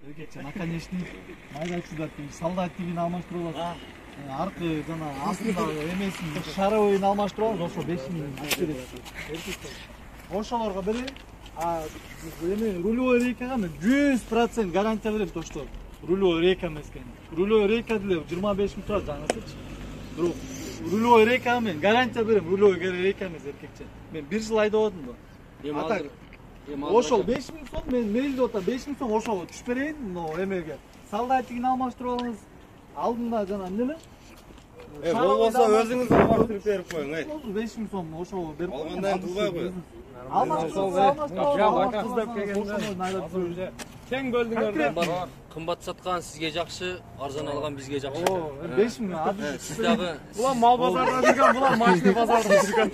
Эркекче наконечник майдачудар солдат тигин алмаштырып алат. Аркы жана астындагы эмесин шаровыйын алмаштырып алат, ошо 5 миң берет. Ошолорго берем. Эми рулевой рейкага мен 100% гарантия берем то, что рулевой рейка эмес экен. Рулевой рейка деле 25 миң турат жаңысычы. Бирок рулевой рейка мен гарантия берем, рулевой рейка эмес эркекче. Мен 1 жыл айдап атам да. Ошол 5 миң сом мен мейлде отам 5 миң сом ошого түшүп берейин, но эмеге солдатигин алмаштырып алыңыз. Алдында жана эмне? Болбосо өзүңүз алмаштырып берип коюң, 5 миң сом ошого берип коюң. Алгандан кылбай кой. Тең бөлдүңөр. Кымбат саткан сизге жакшы, арзан алган бизге жакшы. 5 миң Сиз дагы Булар мал базарда жүргөн, булар машина базарда жүргөн.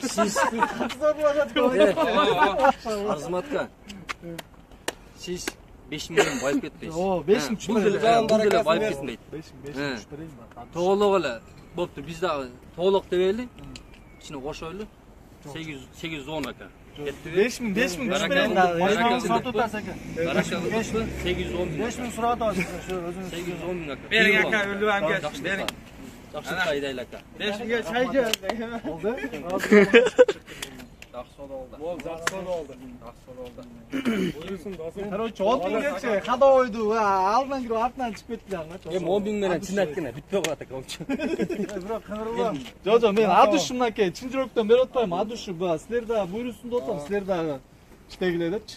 Арзыматка. Сиз 5 миң байып кетпейсиз. 5 миң Бул деле байып кетпейт. 5 миң берейин ба. Тоголок эле. Бопту, биз дагы тоголок дебейли. Ичине кошойлу. 810 ака. 5 миң түшүп берейин да. Сатып атасыз ака. 810 миң. 5 миң сурап атасыз өзүңүз. 810 миң ака. Бериң ака, өлүп анга. Бериң. Жакшы кайдайлы ака. 5 миңге чай жеп. Болду. Жакшы болду. Жакшы болду. Буйрусун досум. Короче, 10 миңгече ходовойду алдынан кирип артынан чыгып кеттилер. Эми 10 миң менен чын айтканда бүтпөй калат экен болчу. Бирок кыңырылам. Жо, мен адушумдан аке чын жүрөктөн берип атпайм. Адушу силер да буйрусунда отам, силер дагы иштегиле депчи.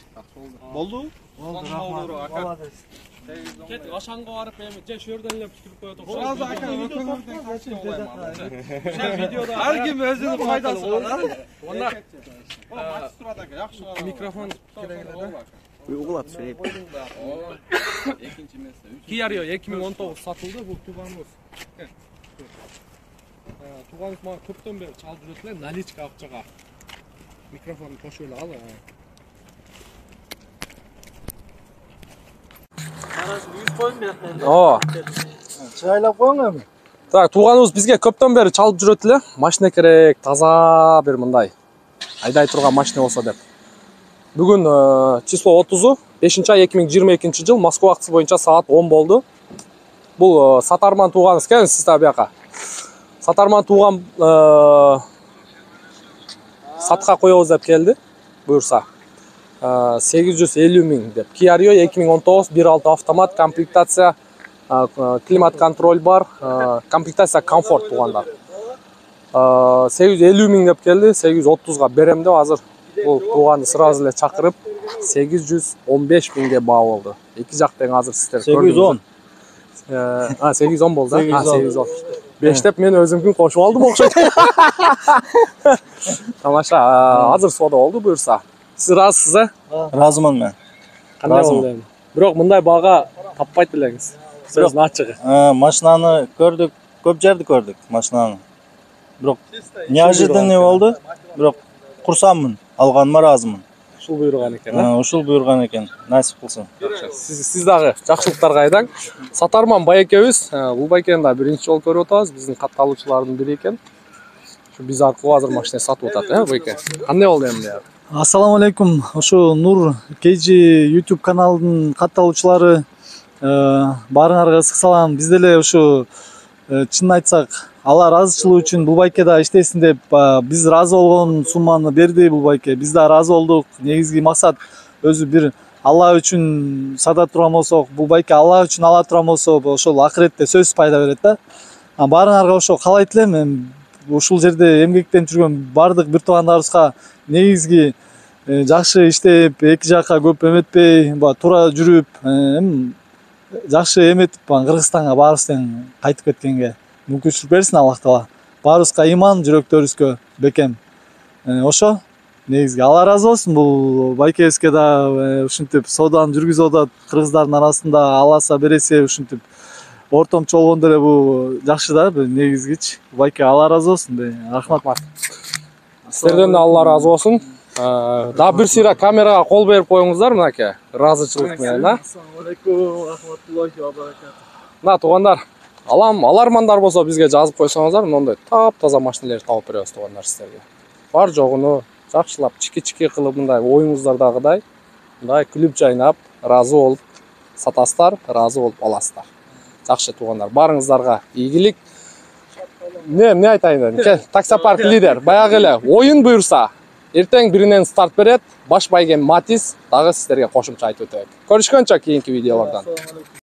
Болду? Болду, рахмат. Молодец. Кет ашанга барып эми же шөрдөн эле бүтүрүп коет окшойт. Ошо ака Видеода ар ким өзүнүн пайдасы бар. Онда Микрофон керек эле да. Угулат сөйлөйт. Экинчи месте. Kia Rio 2019 сатылды, бул тууганыбыз. Тууганыбыз мага көптөн бери чалып жүрөт эле, наличка акчага. Микрофонду кошуп эле ал. Чайлап коюң эми. Так, тууганыбыз бизге көптөн бери чалып жүрөт эле. Машина керек, таза бир мындай айдай турган машина болсо деп. Бүгүн число 30, 5-ай 2022 жыл Москва вакыты боюнча саат 10 болду. Бул Сатарман тууганыбыз экен, сиз да бияка. Сатарман тууган сатка коебуз деп келди. Буюрса 850 миң деп. Kia Rio 2019 1.6 автомат, комплектация климат контроль бар, комплектация комфорт туугандар. 850 миң деп келди, 830га берем деп азыр бул тууганды сразу эле чакырып 815 миңге баа болду. Эки жак тең азыр сиздер көрдүңүз. 810 болду. 810. 5 деп мен өзүмкүн кошуп алдым окшойт. Тамаша, азыр соода болду буюрса. Сиз ыраазысыз, Разымын мен. Кандай болду? Бирок мындай баага таппайт белеңиз. Сөздүн ачыгы. Машинаны көрдүк, көп жерди көрдүк машинаны. Бирок неожиданный болду. Бирок курсаммын, алганыма ыраазымын. Ушул буйруган экен, Ушул буйруган экен, насип кылсын. Сиз дагы жакшылыктарга айдаң. Сатарман байекебиз, бул байкени да биринчи жолу көрүп атабыз. Биздин катталуучулардын бири экен. Ушу биз аркылуу азыр машина сатып атат, байке. Кандай болду эмне? Ассаламу алейкум. Ошо Нур KG YouTube каналынын катталуучулары баарыңарга ысык салам. Биз деле ушу чын айтсак, алар ыраазычылык үчүн бул байкеда иштесин деп биз ыраазы болгон сумманы берди бул байке. Биз да ыраазы болдук. Негизги максат өзү бир Алла үчүн сата турган болсок, бул байке Алла үчүн ала турган болсо, ошол акыретте сөзсүз пайда берет да. Баарыңарга ошо каалайт элем. Ушул жерде эмгектенип жүргөн бардык бир туугандарыбызга негизги жакшы иштеп, эки жакка көп эметпей, туура жүрүп, жакшы эметип, Кыргызстанга баарыбыз тең кайтып кеткенге мүмкүнчүлүк берсин Аллах Таала. Баарыбызга иман жүрөктөрүбүзгө бекем. Ошо негизги Алла ыраазы болсун. Бул байкебизге да ушинтип сооданы жүргүзүп атат. Кыргыздардын арасында аласа бересе ушинтип ортомчу болгондо эле бул жакшы да, негизгичи. Байке Алла ыраазы болсун. Рахмат. Сиздерден да Алла ыраазы болсун. Да бир сыйра камерага кол берип коюңуздар мынакей. Ыраазычылык менен, да? Ассаламу алейкум, рахматуллахи ва баракатух. Мына туугандар, алармандар болсо бизге жазып койсоңуздар, мындай таптаза машиналерди тауып беребиз туугандар сиздерге. Бар жогуну жакшылап, чики-чики кылып мындай оюңуздардагыдай, мындай күлүп жайнап, ыраазы болуп сатасыздар, ыраазы болуп аласыздар. Жакшы туугандар, барыңыздарга ийгилик. Не айтайын дедим. Таксопарк лидер баягы эле оюн буйрса, эртең биринен старт берет. Баш байгем Матис дагы сиздерге кошумча айтып өтөйт. Көрүшкөнчө кийинки видеолордон.